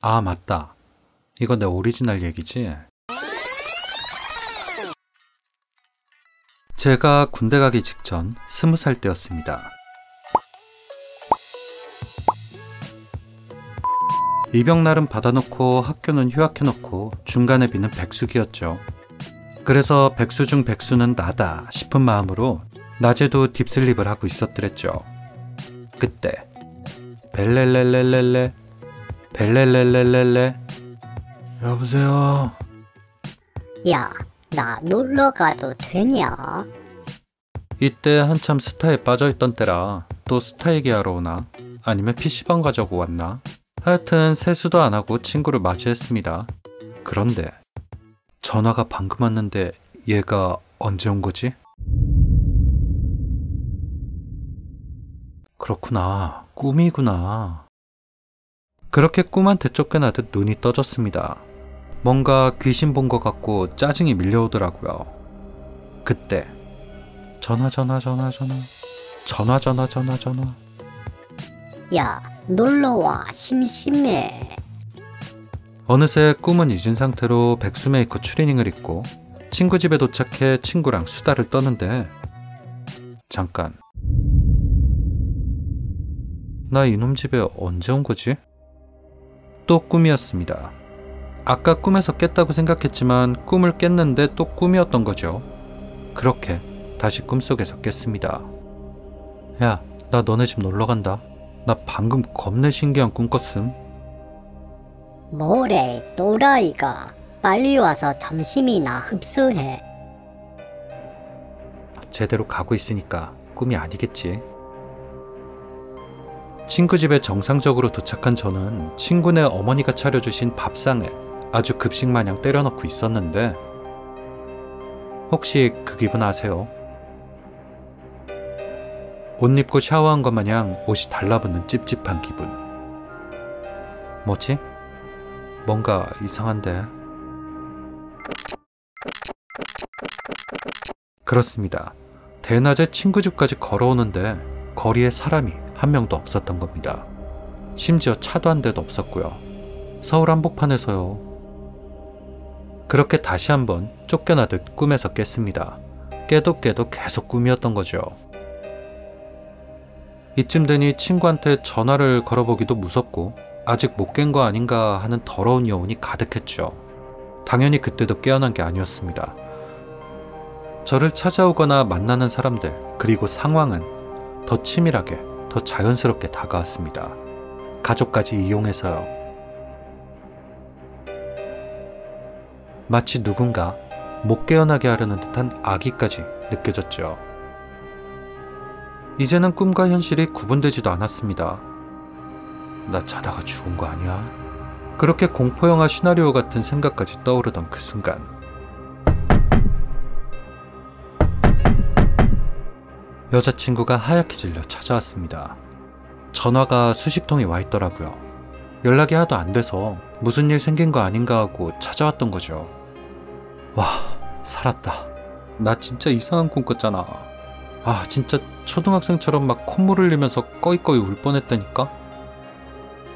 아, 맞다. 이건 내 오리지널 얘기지? 제가 군대 가기 직전 20살 때였습니다. 입영날은 받아놓고 학교는 휴학해놓고 중간에 비는 백수기였죠. 그래서 백수 중 백수는 나다 싶은 마음으로 낮에도 딥슬립을 하고 있었더랬죠. 그때 벨렐렐렐렐레 벨렐렐렐렐레 여보세요. 야, 나 놀러 가도 되냐? 이때 한참 스타에 빠져있던 때라 또 스타 얘기하러 오나 아니면 PC방 가자고 왔나 하여튼 세수도 안 하고 친구를 맞이했습니다. 그런데 전화가 방금 왔는데 얘가 언제 온 거지? 그렇구나. 꿈이구나. 그렇게 꿈한테 쫓겨나듯 눈이 떠졌습니다. 뭔가 귀신 본 것 같고 짜증이 밀려오더라고요. 그때 전화. 야, 놀러와. 심심해. 어느새 꿈은 잊은 상태로 백수 메이커 추리닝을 입고 친구 집에 도착해 친구랑 수다를 떠는데 잠깐, 나 이놈 집에 언제 온 거지? 또 꿈이었습니다. 아까 꿈에서 깼다고 생각했지만 꿈을 깼는데 또 꿈이었던 거죠. 그렇게 다시 꿈속에서 깼습니다. 야, 나 너네 집 놀러 간다. 나 방금 겁내 신기한 꿈 꿨음. 뭐래, 또라이가. 빨리 와서 점심이나 흡수해. 제대로 가고 있으니까 꿈이 아니겠지. 친구 집에 정상적으로 도착한 저는 친구네 어머니가 차려주신 밥상에 아주 급식마냥 때려넣고 있었는데 혹시 그 기분 아세요? 옷 입고 샤워한 것 마냥 옷이 달라붙는 찝찝한 기분. 뭐지? 뭔가 이상한데. 그렇습니다. 대낮에 친구 집까지 걸어오는데 거리에 사람이 한 명도 없었던 겁니다. 심지어 차도 한 대도 없었고요. 서울 한복판에서요. 그렇게 다시 한번 쫓겨나듯 꿈에서 깼습니다. 깨도 계속 꿈이었던 거죠. 이쯤 되니 친구한테 전화를 걸어보기도 무섭고 아직 못 깬 거 아닌가 하는 더러운 여운이 가득했죠. 당연히 그때도 깨어난 게 아니었습니다. 저를 찾아오거나 만나는 사람들 그리고 상황은 더 치밀하게 더 자연스럽게 다가왔습니다. 가족까지 이용해서요. 마치 누군가 못 깨어나게 하려는 듯한 악의까지 느껴졌죠. 이제는 꿈과 현실이 구분되지도 않았습니다. 나 자다가 죽은 거 아니야? 그렇게 공포영화 시나리오 같은 생각까지 떠오르던 그 순간 여자친구가 하얗게 질려 찾아왔습니다. 전화가 수십 통이 와 있더라고요. 연락이 하도 안 돼서 무슨 일 생긴 거 아닌가 하고 찾아왔던 거죠. 와, 살았다. 나 진짜 이상한 꿈 꿨잖아. 아, 진짜 초등학생처럼 막 콧물 흘리면서 꺼이꺼이 울 뻔했다니까?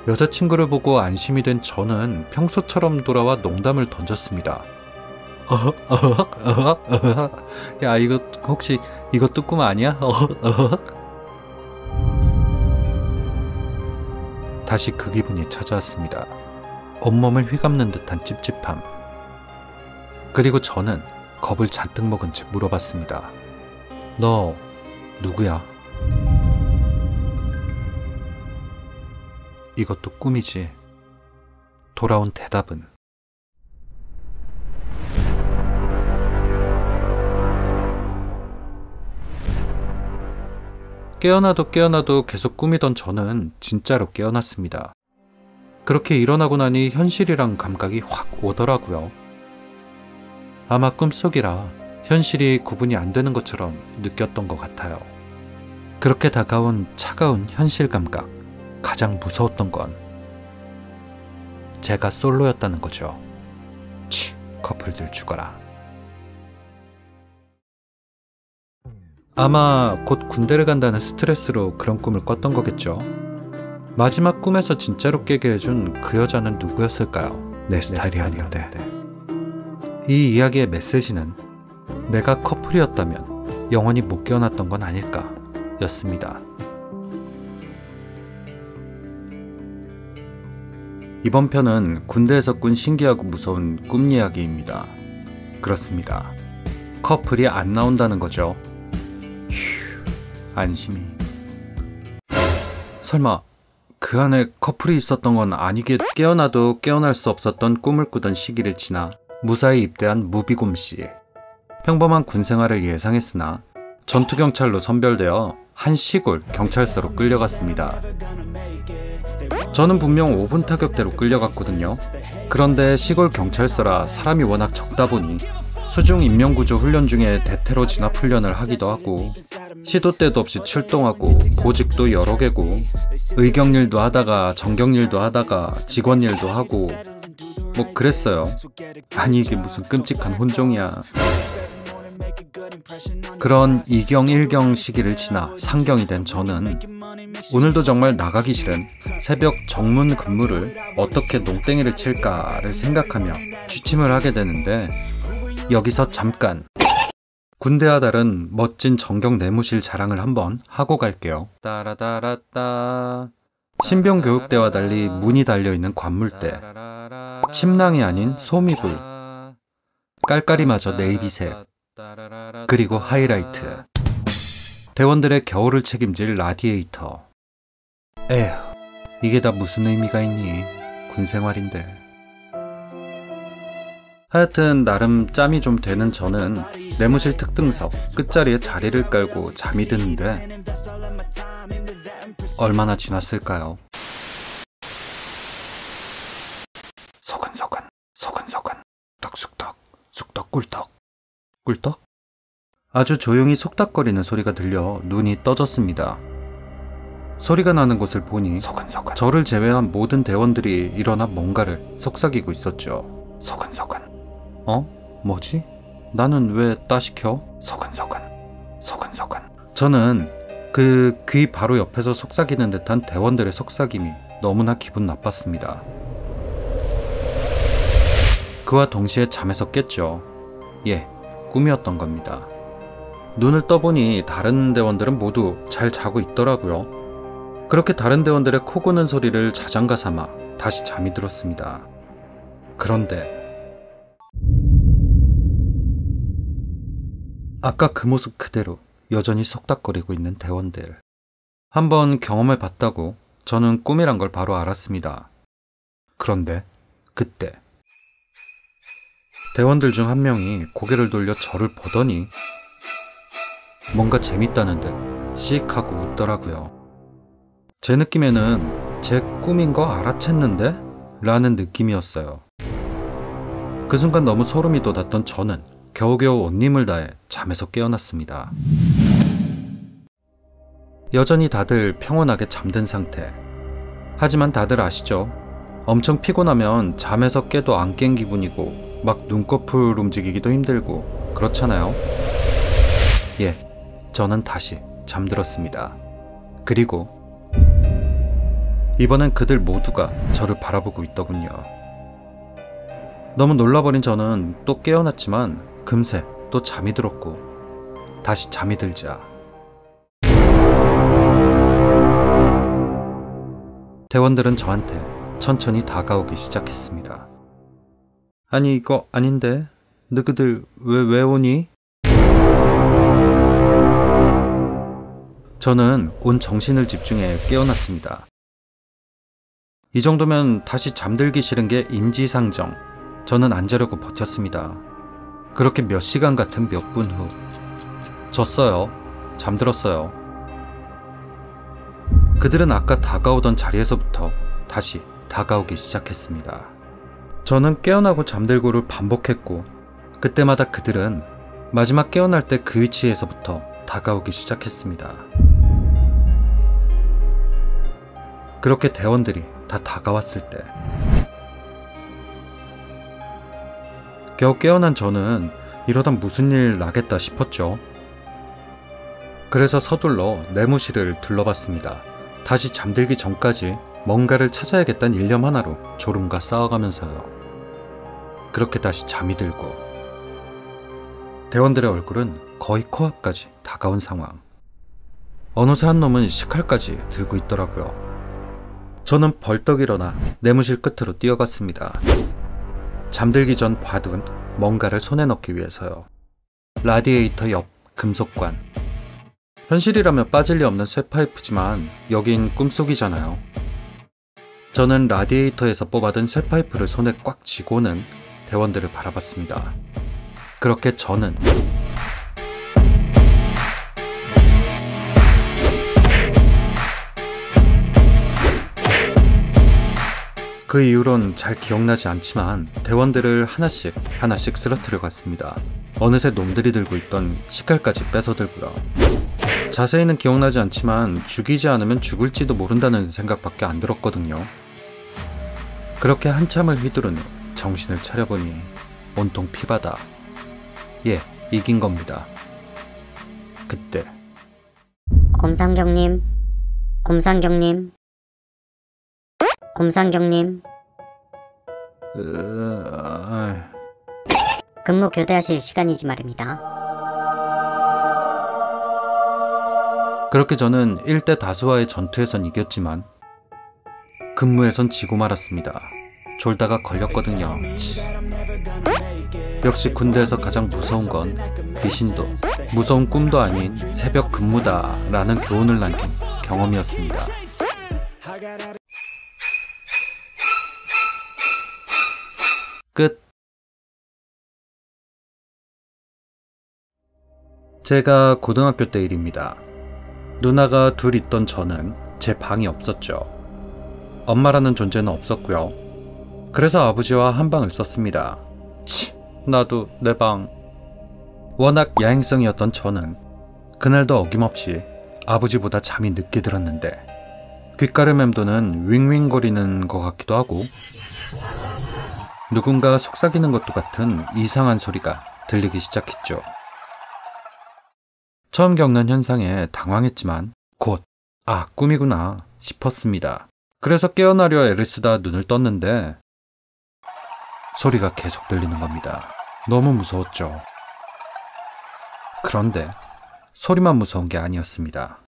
여자친구를 보고 안심이 된 저는 평소처럼 돌아와 농담을 던졌습니다. 야, 이거 혹시 이것도 꿈 아니야? 다시 그 기분이 찾아왔습니다. 온몸을 휘감는 듯한 찝찝함. 그리고 저는 겁을 잔뜩 먹은 채 물어봤습니다. 너 누구야? 이것도 꿈이지. 돌아온 대답은 깨어나도 계속 꿈이던 저는 진짜로 깨어났습니다. 그렇게 일어나고 나니 현실이랑 감각이 확 오더라고요. 아마 꿈속이라 현실이 구분이 안 되는 것처럼 느꼈던 것 같아요. 그렇게 다가온 차가운 현실 감각, 가장 무서웠던 건 제가 솔로였다는 거죠. 치, 커플들 죽어라. 아마 곧 군대를 간다는 스트레스로 그런 꿈을 꿨던 거겠죠. 마지막 꿈에서 진짜로 깨게 해준 그 여자는 누구였을까요? 내 스타일이 아닌데. 이 이야기의 메시지는 내가 커플이었다면 영원히 못 깨어났던 건 아닐까 였습니다. 이번 편은 군대에서 꾼 신기하고 무서운 꿈 이야기입니다. 그렇습니다. 커플이 안 나온다는 거죠. 휴, 안심이. 설마 그 안에 커플이 있었던 건 아니겠... 깨어나도 깨어날 수 없었던 꿈을 꾸던 시기를 지나 무사히 입대한 무비곰씨. 평범한 군생활을 예상했으나 전투경찰로 선별되어 한 시골 경찰서로 끌려갔습니다. 저는 분명 5분 타격대로 끌려갔거든요. 그런데 시골 경찰서라 사람이 워낙 적다 보니 수중 인명구조 훈련 중에 대테러 진압 훈련을 하기도 하고 시도 때도 없이 출동하고 보직도 여러 개고 의경일도 하다가 정경일도 하다가 직원일도 하고 뭐 그랬어요. 아니 이게 무슨 끔찍한 혼종이야. 그런 2경 1경 시기를 지나 상경이 된 저는 오늘도 정말 나가기 싫은 새벽 정문 근무를 어떻게 농땡이를 칠까를 생각하며 취침을 하게 되는데 여기서 잠깐 군대와 다른 멋진 정경 내무실 자랑을 한번 하고 갈게요. 따라따라따 신병 교육대와 달리 문이 달려있는 관물대, 침낭이 아닌 소미불, 깔깔이마저 네이비색, 그리고 하이라이트, 대원들의 겨울을 책임질 라디에이터. 에휴, 이게 다 무슨 의미가 있니? 군생활인데. 하여튼 나름 짬이 좀 되는 저는 내무실 특등석 끝자리에 자리를 깔고 잠이 드는데 얼마나 지났을까요? 소근소근 소근소근 뚝쑥떡 쑥떡 꿀떡 꿀떡? 아주 조용히 속닥거리는 소리가 들려 눈이 떠졌습니다. 소리가 나는 곳을 보니 소근소근 저를 제외한 모든 대원들이 일어나 뭔가를 속삭이고 있었죠. 소근소근. 뭐지? 나는 왜 따시켜? 소근소근 소근소근. 저는 그 귀 바로 옆에서 속삭이는 듯한 대원들의 속삭임이 너무나 기분 나빴습니다. 그와 동시에 잠에서 깼죠. 예, 꿈이었던 겁니다. 눈을 떠보니 다른 대원들은 모두 잘 자고 있더라고요. 그렇게 다른 대원들의 코 고는 소리를 자장가 삼아 다시 잠이 들었습니다. 그런데 아까 그 모습 그대로 여전히 속닥거리고 있는 대원들. 한번 경험해 봤다고 저는 꿈이란 걸 바로 알았습니다. 그런데 그때 대원들 중 한 명이 고개를 돌려 저를 보더니 뭔가 재밌다는 듯 씩 하고 웃더라고요. 제 느낌에는 제 꿈인 거 알아챘는데? 라는 느낌이었어요. 그 순간 너무 소름이 돋았던 저는 겨우겨우 온 힘을 다해 잠에서 깨어났습니다. 여전히 다들 평온하게 잠든 상태. 하지만 다들 아시죠? 엄청 피곤하면 잠에서 깨도 안 깬 기분이고 막 눈꺼풀 움직이기도 힘들고 그렇잖아요. 예, 저는 다시 잠들었습니다. 그리고 이번엔 그들 모두가 저를 바라보고 있더군요. 너무 놀라버린 저는 또 깨어났지만 금세 또 잠이 들었고 다시 잠이 들자 대원들은 저한테 천천히 다가오기 시작했습니다. 아니 이거 아닌데? 너희들 왜 오니? 저는 온 정신을 집중해 깨어났습니다. 이 정도면 다시 잠들기 싫은 게 인지상정. 저는 안 자려고 버텼습니다. 그렇게 몇 시간 같은 몇 분 후 졌어요. 잠들었어요. 그들은 아까 다가오던 자리에서부터 다시 다가오기 시작했습니다. 저는 깨어나고 잠들고를 반복했고 그때마다 그들은 마지막 깨어날 때 그 위치에서부터 다가오기 시작했습니다. 그렇게 대원들이 다 다가왔을 때 겨우 깨어난 저는 이러다 무슨 일 나겠다 싶었죠. 그래서 서둘러 내무실을 둘러봤습니다. 다시 잠들기 전까지 뭔가를 찾아야겠다는 일념 하나로 졸음과 싸워가면서요. 그렇게 다시 잠이 들고 대원들의 얼굴은 거의 코앞까지 다가온 상황. 어느새 한 놈은 식칼까지 들고 있더라고요. 저는 벌떡 일어나 내무실 끝으로 뛰어갔습니다. 잠들기 전 봐둔 뭔가를 손에 넣기 위해서요. 라디에이터 옆 금속관. 현실이라면 빠질 리 없는 쇠파이프지만 여긴 꿈속이잖아요. 저는 라디에이터에서 뽑아둔 쇠파이프를 손에 꽉 쥐고는 대원들을 바라봤습니다. 그렇게 저는 그 이후론 잘 기억나지 않지만 대원들을 하나씩 쓰러뜨려 갔습니다. 어느새 놈들이 들고 있던 식칼까지 뺏어들고요. 자세히는 기억나지 않지만 죽이지 않으면 죽을지도 모른다는 생각밖에 안 들었거든요. 그렇게 한참을 휘두른 후 정신을 차려보니 온통 피바다. 예, 이긴 겁니다. 그때 곰상경님, 곰상경님, 곰상경님, 근무 교대하실 시간이지 말입니다. 그렇게 저는 1대 다수와의 전투에선 이겼지만 근무에선 지고 말았습니다. 졸다가 걸렸거든요. 역시 군대에서 가장 무서운 건 귀신도 무서운 꿈도 아닌 새벽 근무다 라는 교훈을 남긴 경험이었습니다. 끝. 제가 고등학교 때 일입니다. 누나가 둘 있던 저는 제 방이 없었죠. 엄마라는 존재는 없었고요. 그래서 아버지와 한 방을 썼습니다. 나도 내 방. 워낙 야행성이었던 저는 그날도 어김없이 아버지보다 잠이 늦게 들었는데 귓가를 맴도는 윙윙거리는 것 같기도 하고 누군가 속삭이는 것도 같은 이상한 소리가 들리기 시작했죠. 처음 겪는 현상에 당황했지만 곧 꿈이구나 싶었습니다. 그래서 깨어나려 애를 쓰다 눈을 떴는데 소리가 계속 들리는 겁니다. 너무 무서웠죠. 그런데 소리만 무서운 게 아니었습니다.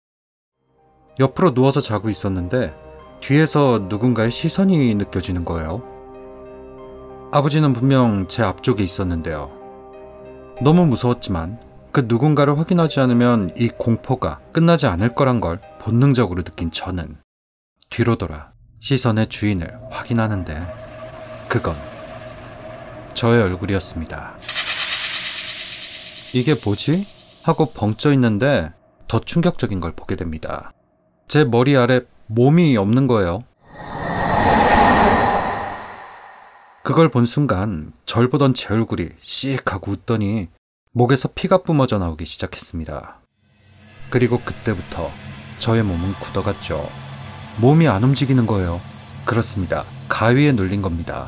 옆으로 누워서 자고 있었는데 뒤에서 누군가의 시선이 느껴지는 거예요. 아버지는 분명 제 앞쪽에 있었는데요. 너무 무서웠지만 그 누군가를 확인하지 않으면 이 공포가 끝나지 않을 거란 걸 본능적으로 느낀 저는 뒤로 돌아 시선의 주인을 확인하는데 그건 저의 얼굴이었습니다. 이게 뭐지? 하고 벙쪄 있는데 더 충격적인 걸 보게 됩니다. 제 머리 아래 몸이 없는 거예요. 그걸 본 순간 절 보던 제 얼굴이 씩 하고 웃더니 목에서 피가 뿜어져 나오기 시작했습니다. 그리고 그때부터 저의 몸은 굳어갔죠. 몸이 안 움직이는 거예요. 그렇습니다. 가위에 눌린 겁니다.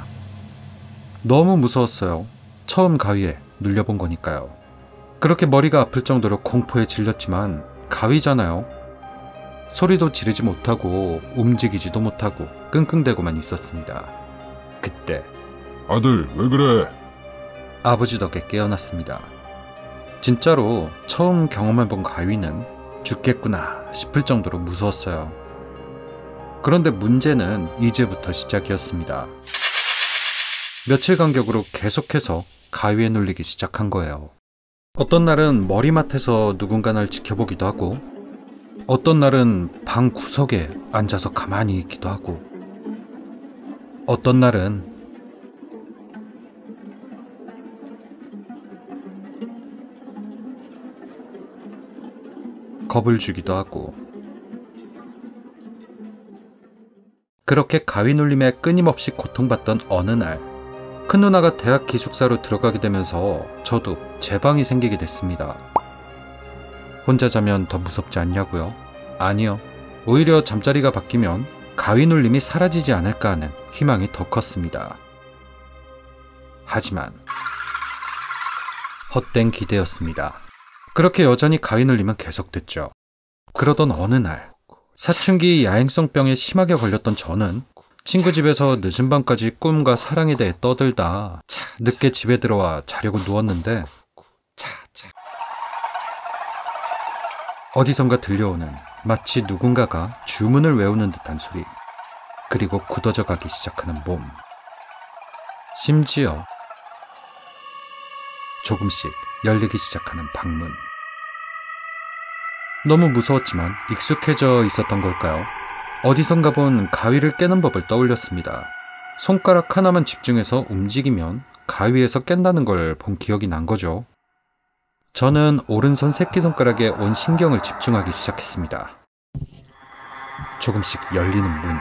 너무 무서웠어요. 처음 가위에 눌려본 거니까요. 그렇게 머리가 아플 정도로 공포에 질렸지만 가위잖아요. 소리도 지르지 못하고 움직이지도 못하고 끙끙대고만 있었습니다. 그때 아들, 왜 그래? 아버지 덕에 깨어났습니다. 진짜로 처음 경험해본 가위는 죽겠구나 싶을 정도로 무서웠어요. 그런데 문제는 이제부터 시작이었습니다. 며칠 간격으로 계속해서 가위에 눌리기 시작한 거예요. 어떤 날은 머리맡에서 누군가 날 지켜보기도 하고 어떤 날은 방 구석에 앉아서 가만히 있기도 하고 어떤 날은 겁을 주기도 하고 그렇게 가위 눌림에 끊임없이 고통받던 어느 날 큰누나가 대학 기숙사로 들어가게 되면서 저도 제 방이 생기게 됐습니다. 혼자 자면 더 무섭지 않냐고요? 아니요. 오히려 잠자리가 바뀌면 가위 눌림이 사라지지 않을까 하는 희망이 더 컸습니다. 하지만 헛된 기대였습니다. 그렇게 여전히 가위 눌림은 계속됐죠. 그러던 어느 날 사춘기 야행성병에 심하게 걸렸던 저는 친구 집에서 늦은 밤까지 꿈과 사랑에 대해 떠들다 늦게 집에 들어와 자려고 누웠는데 어디선가 들려오는 마치 누군가가 주문을 외우는 듯한 소리, 그리고 굳어져 가기 시작하는 몸, 심지어 조금씩 열리기 시작하는 방문. 너무 무서웠지만 익숙해져 있었던 걸까요? 어디선가 본 가위를 깨는 법을 떠올렸습니다. 손가락 하나만 집중해서 움직이면 가위에서 깬다는 걸 본 기억이 난 거죠. 저는 오른손 새끼손가락에 온 신경을 집중하기 시작했습니다. 조금씩 열리는 문.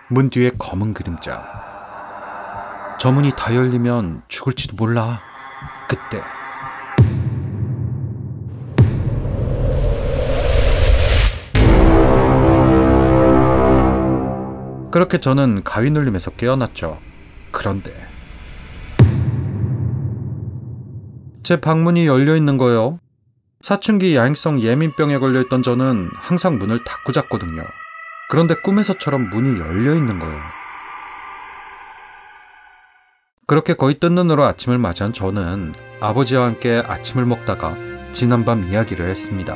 문 뒤에 검은 그림자. 저 문이 다 열리면 죽을지도 몰라. 그때 그렇게 저는 가위 눌림에서 깨어났죠. 그런데 제 방문이 열려있는 거예요. 사춘기 야행성 예민병에 걸려있던 저는 항상 문을 닫고 잤거든요. 그런데 꿈에서처럼 문이 열려있는 거예요. 그렇게 거의 뜬 눈으로 아침을 맞이한 저는 아버지와 함께 아침을 먹다가 지난밤 이야기를 했습니다.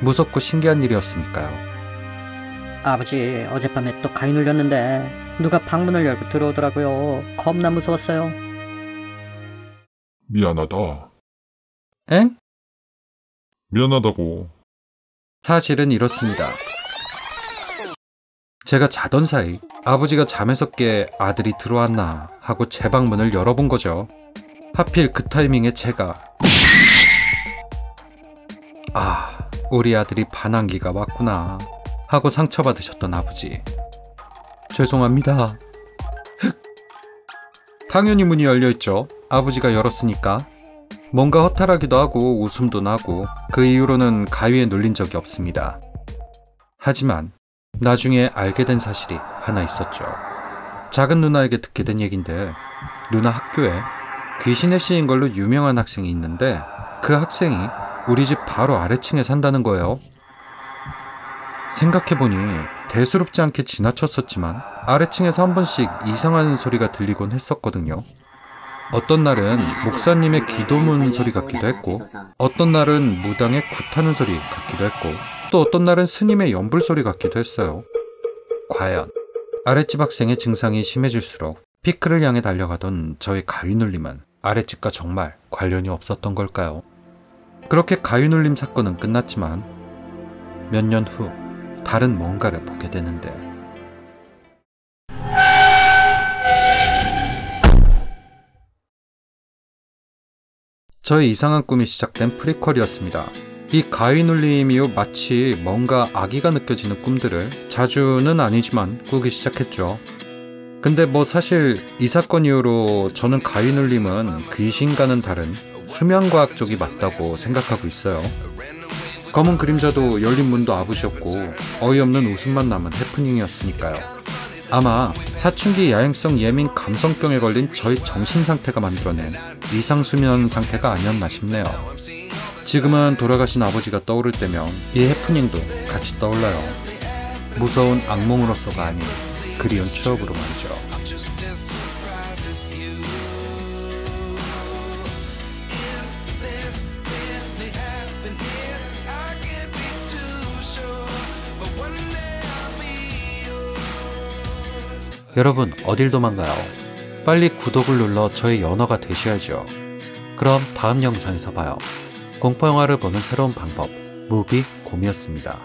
무섭고 신기한 일이었으니까요. 아버지, 어젯밤에 또 가위 눌렸는데 누가 방문을 열고 들어오더라고요. 겁나 무서웠어요. 미안하다. 엥? 미안하다고. 사실은 이렇습니다. 제가 자던 사이 아버지가 잠에서 깨 아들이 들어왔나 하고 제 방문을 열어본 거죠. 하필 그 타이밍에 제가 우리 아들이 반항기가 왔구나 하고 상처받으셨던 아버지. 죄송합니다. 당연히 문이 열려있죠. 아버지가 열었으니까. 뭔가 허탈하기도 하고 웃음도 나고 그 이후로는 가위에 눌린 적이 없습니다. 하지만 나중에 알게 된 사실이 하나 있었죠. 작은 누나에게 듣게 된 얘긴데, 누나 학교에 귀신의 시인 걸로 유명한 학생이 있는데 그 학생이 우리 집 바로 아래층에 산다는 거예요. 생각해보니 대수롭지 않게 지나쳤었지만 아래층에서 한 번씩 이상한 소리가 들리곤 했었거든요. 어떤 날은 목사님의 기도문 소리 같기도 했고, 어떤 날은 무당의 굿하는 소리 같기도 했고, 또 어떤 날은 스님의 연불 소리 같기도 했어요. 과연 아랫집 학생의 증상이 심해질수록 피크를 향해 달려가던 저의 가위 눌림은 아랫집과 정말 관련이 없었던 걸까요? 그렇게 가위 눌림 사건은 끝났지만 몇 년 후 다른 뭔가를 보게 되는데, 저의 이상한 꿈이 시작된 프리퀄이었습니다. 이 가위 눌림 이후 마치 뭔가 악의가 느껴지는 꿈들을 자주는 아니지만 꾸기 시작했죠. 근데 뭐 사실 이 사건 이후로 저는 가위 눌림은 귀신과는 다른 수면과학 쪽이 맞다고 생각하고 있어요. 검은 그림자도 열린 문도 아부셨고 어이없는 웃음만 남은 해프닝이었으니까요. 아마 사춘기 야행성 예민 감성병에 걸린 저의 정신상태가 만들어낸 이상수면 상태가 아니었나 싶네요. 지금은 돌아가신 아버지가 떠오를 때면 이 해프닝도 같이 떠올라요. 무서운 악몽으로서가 아닌 그리운 추억으로 말이죠. 여러분, 어딜 도망가요? 빨리 구독을 눌러 저의 연어가 되셔야죠. 그럼 다음 영상에서 봐요. 공포영화를 보는 새로운 방법, 무비곰이었습니다.